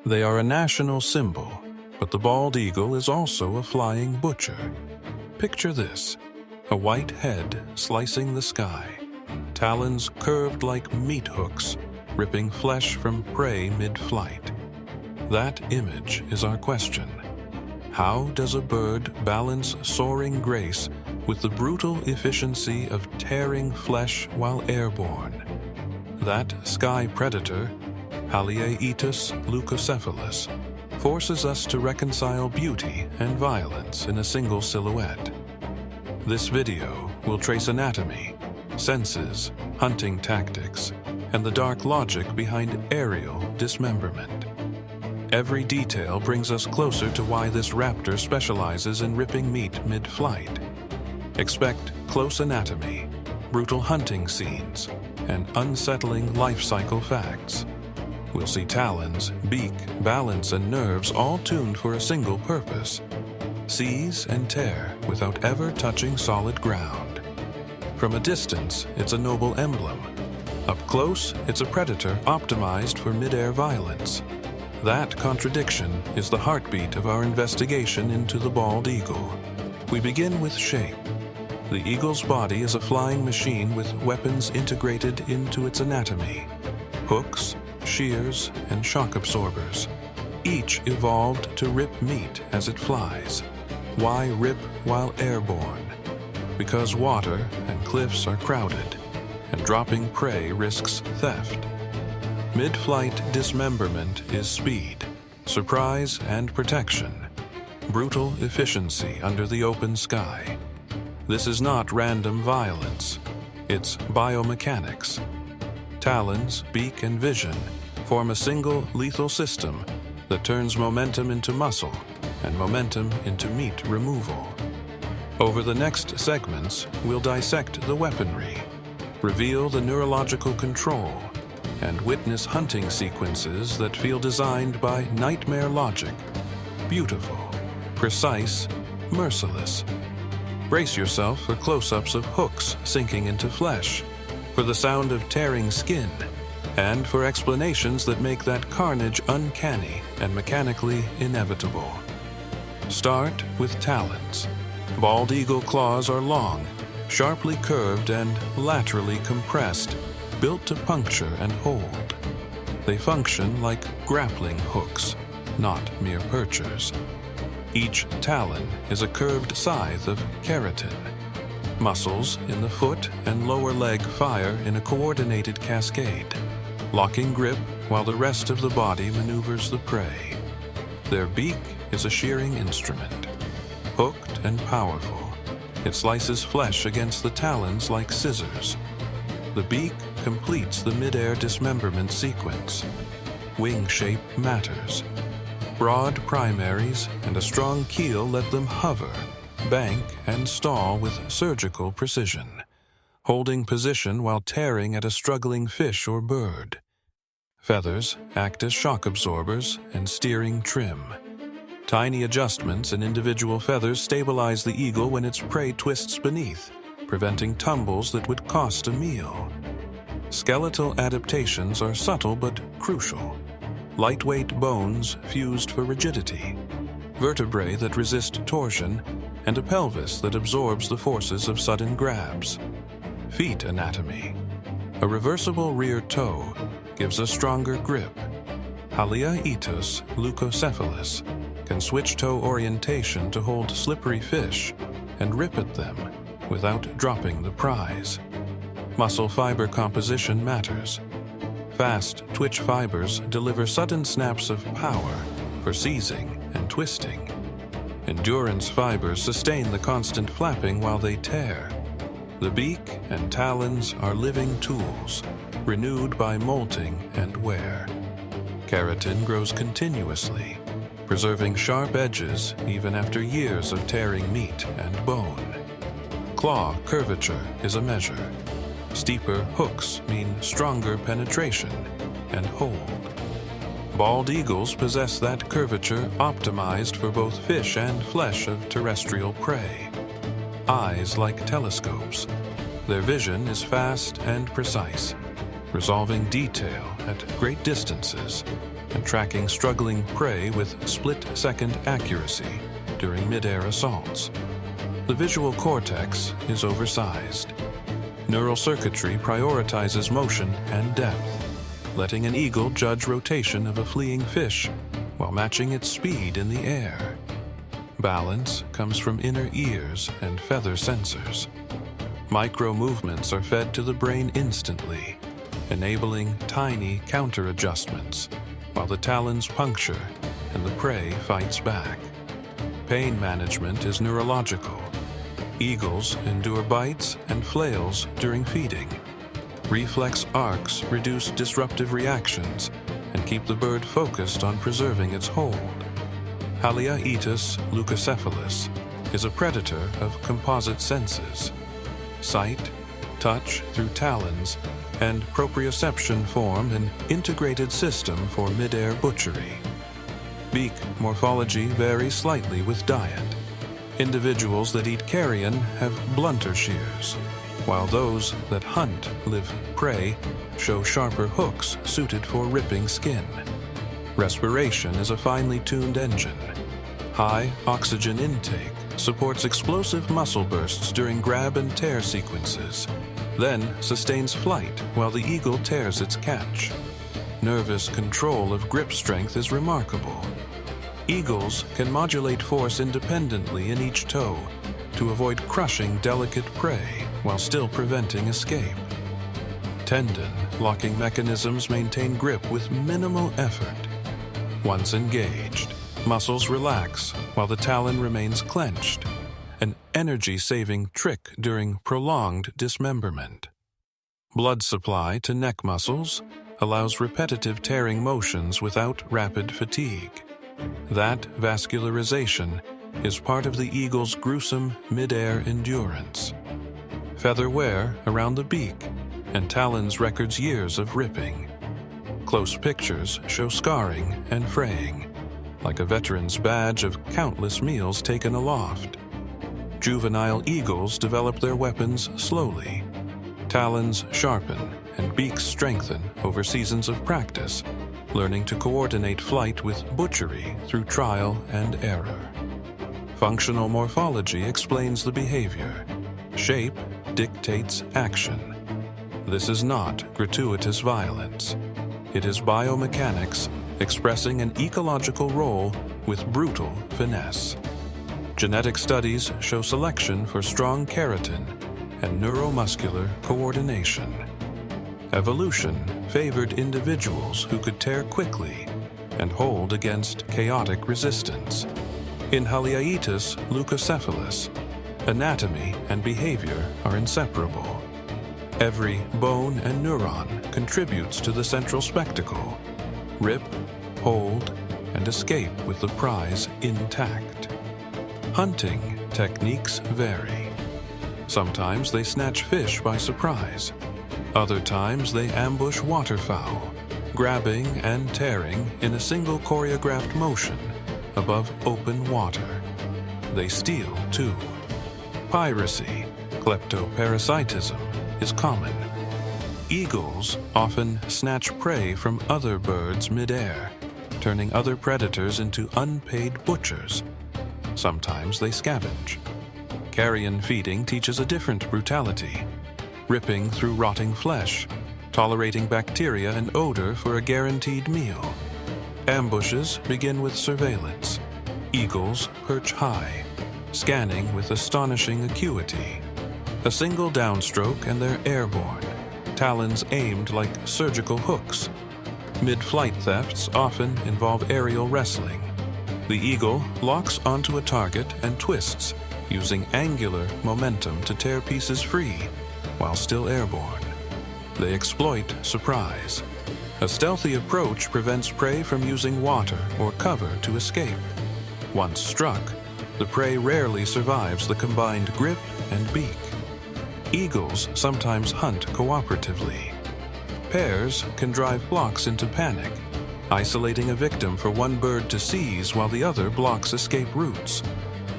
They are a national symbol, but the bald eagle is also a flying butcher. Picture this: a white head slicing the sky, talons curved like meat hooks, ripping flesh from prey mid-flight. That image is our question. How does a bird balance soaring grace with the brutal efficiency of tearing flesh while airborne? That sky predator, Haliaeetus leucocephalus, forces us to reconcile beauty and violence in a single silhouette. This video will trace anatomy, senses, hunting tactics, and the dark logic behind aerial dismemberment. Every detail brings us closer to why this raptor specializes in ripping meat mid-flight. Expect close anatomy, brutal hunting scenes, and unsettling life cycle facts. We'll see talons, beak, balance, and nerves all tuned for a single purpose: seize and tear without ever touching solid ground. From a distance, it's a noble emblem. Up close, it's a predator optimized for midair violence. That contradiction is the heartbeat of our investigation into the bald eagle. We begin with shape. The eagle's body is a flying machine with weapons integrated into its anatomy: hooks, shears, and shock absorbers, each evolved to rip meat as it flies. Why rip while airborne? Because water and cliffs are crowded, and dropping prey risks theft. Mid-flight dismemberment is speed, surprise, and protection. Brutal efficiency under the open sky. This is not random violence. It's biomechanics. Talons, beak, and vision form a single lethal system that turns momentum into muscle and momentum into meat removal. Over the next segments, we'll dissect the weaponry, reveal the neurological control, and witness hunting sequences that feel designed by nightmare logic: beautiful, precise, merciless. Brace yourself for close-ups of hooks sinking into flesh, for the sound of tearing skin, and for explanations that make that carnage uncanny and mechanically inevitable. Start with talons. Bald eagle claws are long, sharply curved and laterally compressed, built to puncture and hold. They function like grappling hooks, not mere perchers. Each talon is a curved scythe of keratin. Muscles in the foot and lower leg fire in a coordinated cascade, locking grip while the rest of the body maneuvers the prey. Their beak is a shearing instrument. Hooked and powerful, it slices flesh against the talons like scissors. The beak completes the midair dismemberment sequence. Wing shape matters. Broad primaries and a strong keel let them hover, bank, and stall with surgical precision, holding position while tearing at a struggling fish or bird. Feathers act as shock absorbers and steering trim. Tiny adjustments in individual feathers stabilize the eagle when its prey twists beneath, preventing tumbles that would cost a meal. Skeletal adaptations are subtle but crucial. Lightweight bones fused for rigidity, vertebrae that resist torsion, and a pelvis that absorbs the forces of sudden grabs. Feet anatomy. A reversible rear toe gives a stronger grip. Haliaeetus leucocephalus can switch toe orientation to hold slippery fish and rip at them without dropping the prize. Muscle fiber composition matters. Fast twitch fibers deliver sudden snaps of power for seizing and twisting. Endurance fibers sustain the constant flapping while they tear. The beak and talons are living tools, renewed by molting and wear. Keratin grows continuously, preserving sharp edges even after years of tearing meat and bone. Claw curvature is a measure. Steeper hooks mean stronger penetration and hold. Bald eagles possess that curvature optimized for both fish and flesh of terrestrial prey. Eyes like telescopes. Their vision is fast and precise, resolving detail at great distances. and tracking struggling prey with split-second accuracy during midair assaults. The visual cortex is oversized. Neural circuitry prioritizes motion and depth, letting an eagle judge rotation of a fleeing fish while matching its speed in the air. Balance comes from inner ears and feather sensors. Micro-movements are fed to the brain instantly, enabling tiny counter-adjustments while the talons puncture and the prey fights back. Pain management is neurological. Eagles endure bites and flails during feeding. Reflex arcs reduce disruptive reactions and keep the bird focused on preserving its hold. Haliaeetus leucocephalus is a predator of composite senses. Sight, touch through talons, and proprioception form an integrated system for midair butchery. Beak morphology varies slightly with diet. Individuals that eat carrion have blunter shears, while those that hunt live prey show sharper hooks suited for ripping skin. Respiration is a finely tuned engine. High oxygen intake supports explosive muscle bursts during grab and tear sequences, then sustains flight while the eagle tears its catch. Nervous control of grip strength is remarkable. Eagles can modulate force independently in each toe to avoid crushing delicate prey while still preventing escape. Tendon locking mechanisms maintain grip with minimal effort. Once engaged, muscles relax while the talon remains clenched, an energy-saving trick during prolonged dismemberment. Blood supply to neck muscles allows repetitive tearing motions without rapid fatigue. That vascularization is part of the eagle's gruesome midair endurance. Feather wear around the beak and talons records years of ripping. Close pictures show scarring and fraying, like a veteran's badge of countless meals taken aloft. Juvenile eagles develop their weapons slowly. Talons sharpen and beaks strengthen over seasons of practice, learning to coordinate flight with butchery through trial and error. Functional morphology explains the behavior. Shape dictates action. This is not gratuitous violence. It is biomechanics expressing an ecological role with brutal finesse. Genetic studies show selection for strong keratin and neuromuscular coordination. Evolution favored individuals who could tear quickly and hold against chaotic resistance. In Haliaeetus leucocephalus, anatomy and behavior are inseparable. Every bone and neuron contributes to the central spectacle: rip, hold, and escape with the prize intact. Hunting techniques vary. Sometimes they snatch fish by surprise. Other times they ambush waterfowl, grabbing and tearing in a single choreographed motion above open water. They steal too. Piracy, kleptoparasitism, is common. Eagles often snatch prey from other birds midair, turning other predators into unpaid butchers. Sometimes they scavenge. Carrion feeding teaches a different brutality, ripping through rotting flesh, tolerating bacteria and odor for a guaranteed meal. Ambushes begin with surveillance. Eagles perch high, scanning with astonishing acuity. A single downstroke and they're airborne, talons aimed like surgical hooks. Mid-flight thefts often involve aerial wrestling. The eagle locks onto a target and twists, using angular momentum to tear pieces free while still airborne. They exploit surprise. A stealthy approach prevents prey from using water or cover to escape. Once struck, the prey rarely survives the combined grip and beak. Eagles sometimes hunt cooperatively. Pairs can drive flocks into panic, isolating a victim for one bird to seize while the other blocks escape routes.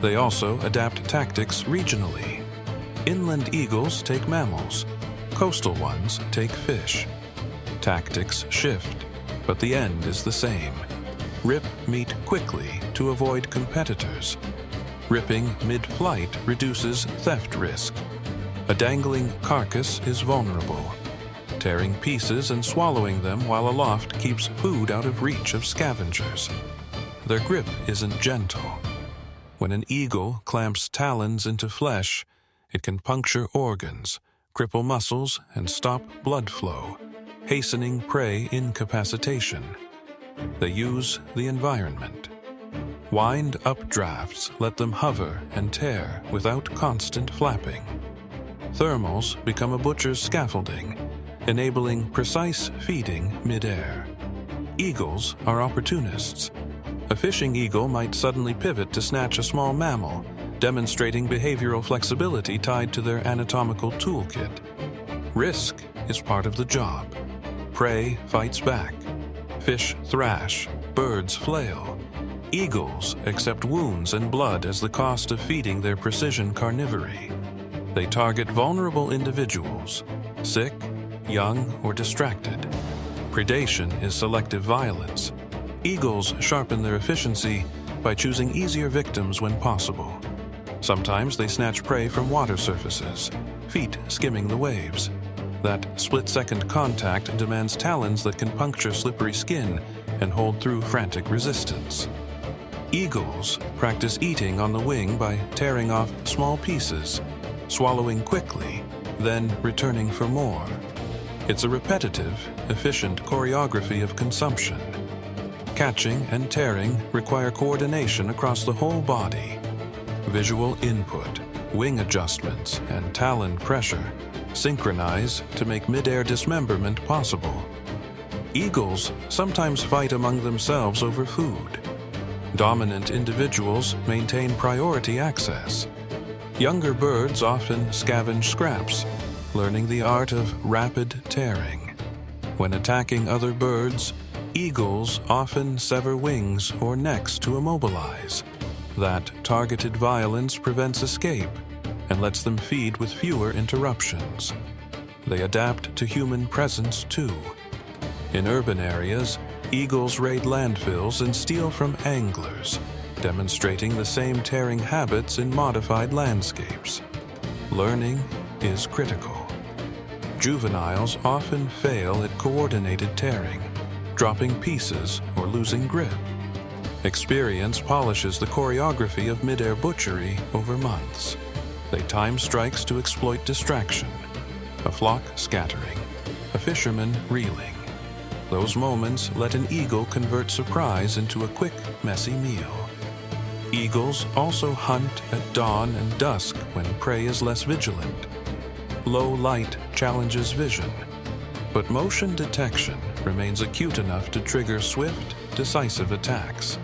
They also adapt tactics regionally. Inland eagles take mammals. Coastal ones take fish. Tactics shift. but the end is the same. Rip meat quickly to avoid competitors. Ripping mid-flight reduces theft risk. A dangling carcass is vulnerable. Tearing pieces and swallowing them while aloft keeps food out of reach of scavengers. Their grip isn't gentle. When an eagle clamps talons into flesh, it can puncture organs, cripple muscles, and stop blood flow, hastening prey incapacitation. They use the environment. Wind updrafts let them hover and tear without constant flapping. Thermals become a butcher's scaffolding, enabling precise feeding midair. Eagles are opportunists. A fishing eagle might suddenly pivot to snatch a small mammal, demonstrating behavioral flexibility tied to their anatomical toolkit. Risk is part of the job. Prey fights back. Fish thrash. Birds flail. Eagles accept wounds and blood as the cost of feeding their precision carnivory. They target vulnerable individuals, sick, young, or distracted. Predation is selective violence. Eagles sharpen their efficiency by choosing easier victims when possible. Sometimes they snatch prey from water surfaces, feet skimming the waves. That split-second contact demands talons that can puncture slippery skin and hold through frantic resistance. Eagles practice eating on the wing by tearing off small pieces, swallowing quickly, then returning for more. It's a repetitive, efficient choreography of consumption. Catching and tearing require coordination across the whole body. Visual input, wing adjustments, and talon pressure synchronize to make midair dismemberment possible. Eagles sometimes fight among themselves over food. Dominant individuals maintain priority access. Younger birds often scavenge scraps, learning the art of rapid tearing. When attacking other birds, eagles often sever wings or necks to immobilize. That targeted violence prevents escape and lets them feed with fewer interruptions. They adapt to human presence too. In urban areas, eagles raid landfills and steal from anglers, demonstrating the same tearing habits in modified landscapes. Learning is critical. Juveniles often fail at coordinated tearing, dropping pieces or losing grip. Experience polishes the choreography of midair butchery over months. They time strikes to exploit distraction, a flock scattering, a fisherman reeling. Those moments let an eagle convert surprise into a quick, messy meal. Eagles also hunt at dawn and dusk when prey is less vigilant. Low light challenges vision, but motion detection remains acute enough to trigger swift, decisive attacks.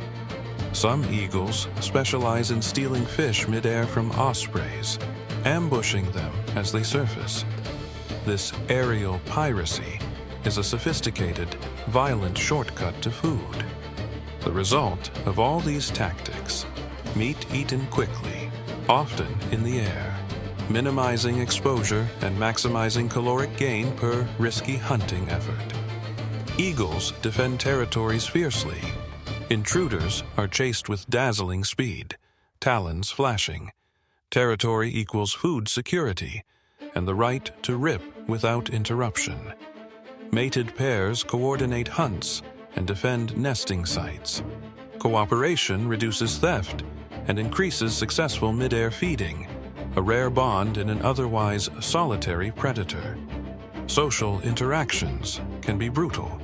Some eagles specialize in stealing fish midair from ospreys, ambushing them as they surface. This aerial piracy is a sophisticated, violent shortcut to food. The result of all these tactics, meat eaten quickly, often in the air, minimizing exposure and maximizing caloric gain per risky hunting effort. Eagles defend territories fiercely. Intruders are chased with dazzling speed, talons flashing. Territory equals food security and the right to rip without interruption. Mated pairs coordinate hunts and defend nesting sites. Cooperation reduces theft and increases successful midair feeding, a rare bond in an otherwise solitary predator. Social interactions can be brutal.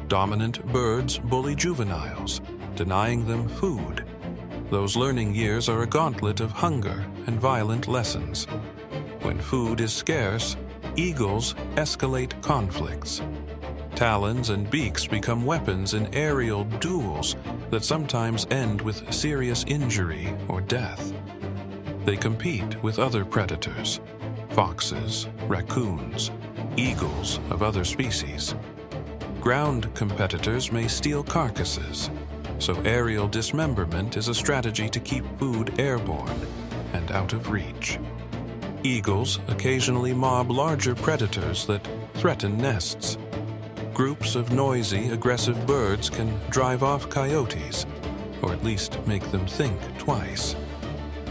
Dominant birds bully juveniles, denying them food. Those learning years are a gauntlet of hunger and violent lessons. When food is scarce, eagles escalate conflicts. Talons and beaks become weapons in aerial duels that sometimes end with serious injury or death. They compete with other predators, foxes, raccoons, eagles of other species. Ground competitors may steal carcasses, so aerial dismemberment is a strategy to keep food airborne and out of reach. Eagles occasionally mob larger predators that threaten nests. Groups of noisy, aggressive birds can drive off coyotes, or at least make them think twice.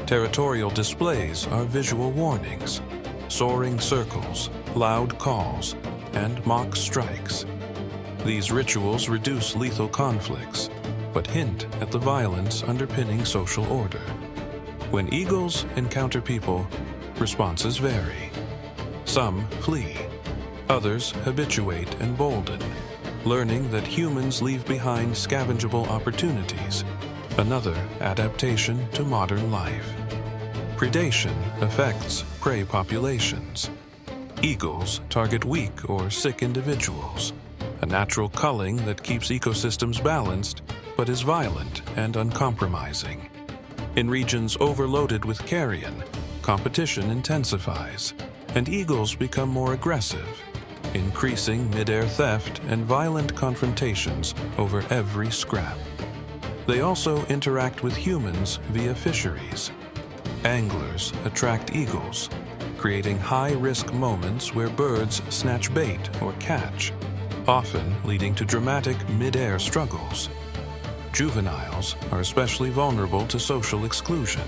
Territorial displays are visual warnings, soaring circles, loud calls, and mock strikes. These rituals reduce lethal conflicts, but hint at the violence underpinning social order. When eagles encounter people, responses vary. Some flee, others habituate and bolden, learning that humans leave behind scavengeable opportunities, another adaptation to modern life. Predation affects prey populations. Eagles target weak or sick individuals, a natural culling that keeps ecosystems balanced but is violent and uncompromising. In regions overloaded with carrion, competition intensifies, and eagles become more aggressive, increasing midair theft and violent confrontations over every scrap. They also interact with humans via fisheries. Anglers attract eagles, creating high-risk moments where birds snatch bait or catch, often leading to dramatic mid-air struggles. Juveniles are especially vulnerable to social exclusion.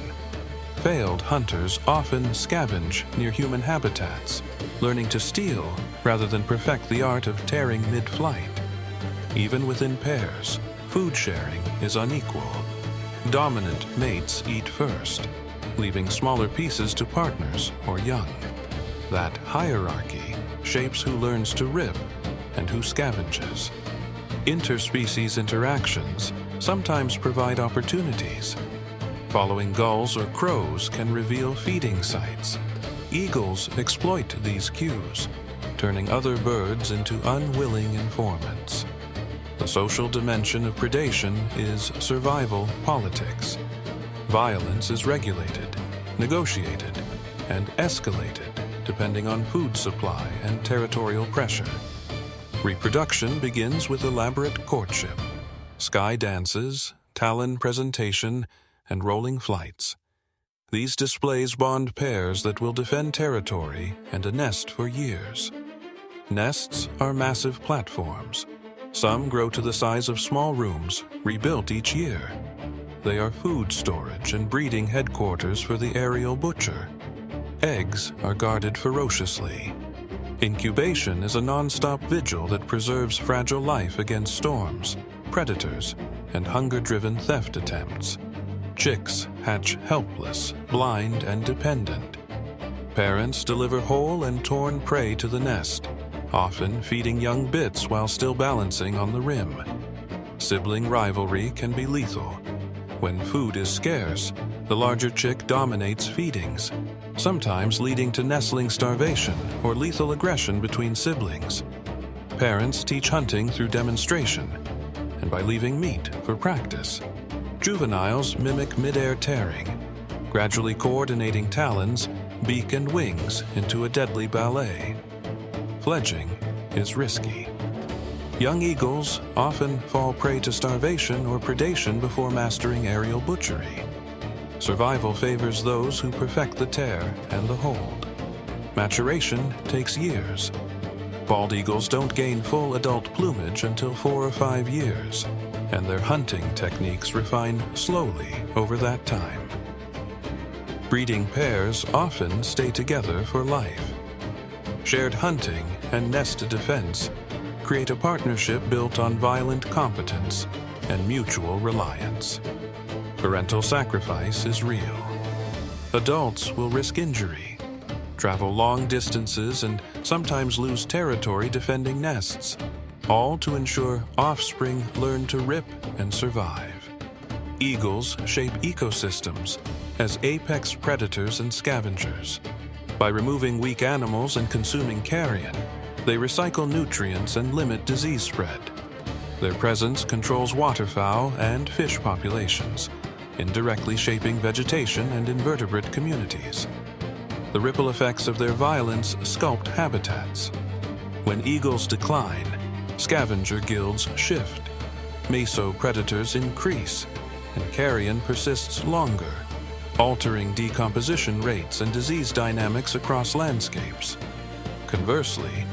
Failed hunters often scavenge near human habitats, learning to steal rather than perfect the art of tearing mid-flight. Even within pairs, food sharing is unequal. Dominant mates eat first, leaving smaller pieces to partners or young. That hierarchy shapes who learns to rip and who scavenges. Interspecies interactions sometimes provide opportunities. Following gulls or crows can reveal feeding sites. Eagles exploit these cues, turning other birds into unwilling informants. The social dimension of predation is survival politics. Violence is regulated, negotiated, and escalated depending on food supply and territorial pressure. Reproduction begins with elaborate courtship, sky dances, talon presentation, and rolling flights. These displays bond pairs that will defend territory and a nest for years. Nests are massive platforms. Some grow to the size of small rooms, rebuilt each year. They are food storage and breeding headquarters for the aerial butcher. Eggs are guarded ferociously. Incubation is a non-stop vigil that preserves fragile life against storms, predators, and hunger-driven theft attempts. Chicks hatch helpless, blind, and dependent. Parents deliver whole and torn prey to the nest, often feeding young bits while still balancing on the rim. Sibling rivalry can be lethal. When food is scarce, the larger chick dominates feedings, sometimes leading to nestling starvation or lethal aggression between siblings. Parents teach hunting through demonstration and by leaving meat for practice. Juveniles mimic mid-air tearing, gradually coordinating talons, beak, and wings into a deadly ballet. Fledging is risky. Young eagles often fall prey to starvation or predation before mastering aerial butchery. Survival favors those who perfect the tear and the hold. Maturation takes years. Bald eagles don't gain full adult plumage until 4 or 5 years, and their hunting techniques refine slowly over that time. Breeding pairs often stay together for life. Shared hunting and nest defense create a partnership built on violent competence and mutual reliance. Parental sacrifice is real. Adults will risk injury, travel long distances, and sometimes lose territory defending nests, all to ensure offspring learn to rip and survive. Eagles shape ecosystems as apex predators and scavengers. By removing weak animals and consuming carrion, they recycle nutrients and limit disease spread. Their presence controls waterfowl and fish populations, indirectly shaping vegetation and invertebrate communities. The ripple effects of their violence sculpt habitats. When eagles decline, scavenger guilds shift, meso-predators increase, and carrion persists longer, altering decomposition rates and disease dynamics across landscapes. Conversely,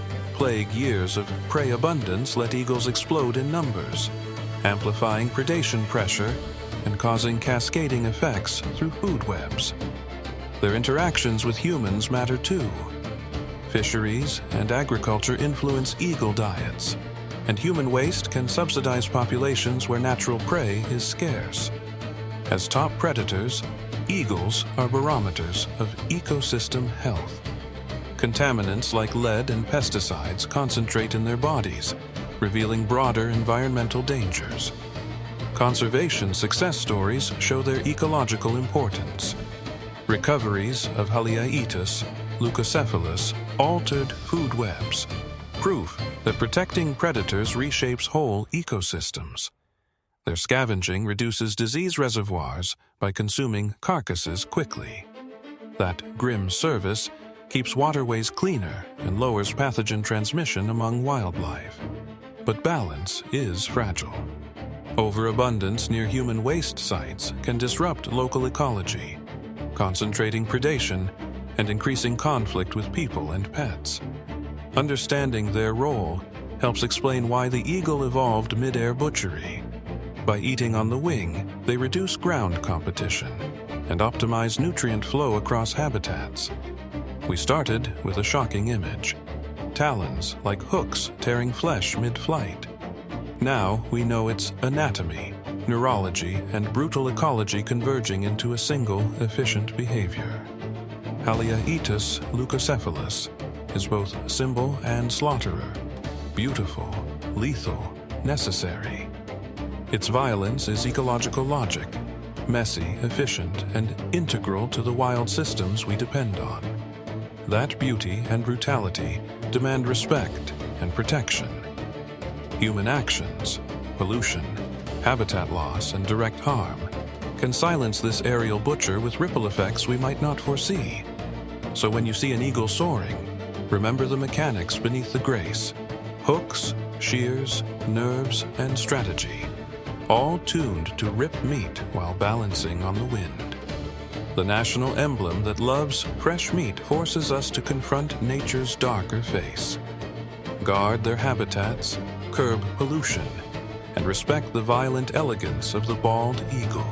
plague years of prey abundance let eagles explode in numbers, amplifying predation pressure and causing cascading effects through food webs. Their interactions with humans matter too. Fisheries and agriculture influence eagle diets, and human waste can subsidize populations where natural prey is scarce. As top predators, eagles are barometers of ecosystem health. Contaminants like lead and pesticides concentrate in their bodies, revealing broader environmental dangers. Conservation success stories show their ecological importance. Recoveries of Haliaeetus leucocephalus altered food webs, proof that protecting predators reshapes whole ecosystems. Their scavenging reduces disease reservoirs by consuming carcasses quickly. That grim service keeps waterways cleaner and lowers pathogen transmission among wildlife. But balance is fragile. Overabundance near human waste sites can disrupt local ecology, concentrating predation and increasing conflict with people and pets. Understanding their role helps explain why the eagle evolved midair butchery. By eating on the wing, they reduce ground competition and optimize nutrient flow across habitats. We started with a shocking image: talons like hooks tearing flesh mid-flight. Now we know its anatomy, neurology, and brutal ecology converging into a single, efficient behavior. Haliaeetus leucocephalus is both symbol and slaughterer, beautiful, lethal, necessary. Its violence is ecological logic, messy, efficient, and integral to the wild systems we depend on. That beauty and brutality demand respect and protection. Human actions, pollution, habitat loss, and direct harm can silence this aerial butcher with ripple effects we might not foresee. So when you see an eagle soaring, remember the mechanics beneath the grace: hooks, shears, nerves, and strategy, all tuned to rip meat while balancing on the wind. The national emblem that loves fresh meat forces us to confront nature's darker face, guard their habitats, curb pollution, and respect the violent elegance of the bald eagle.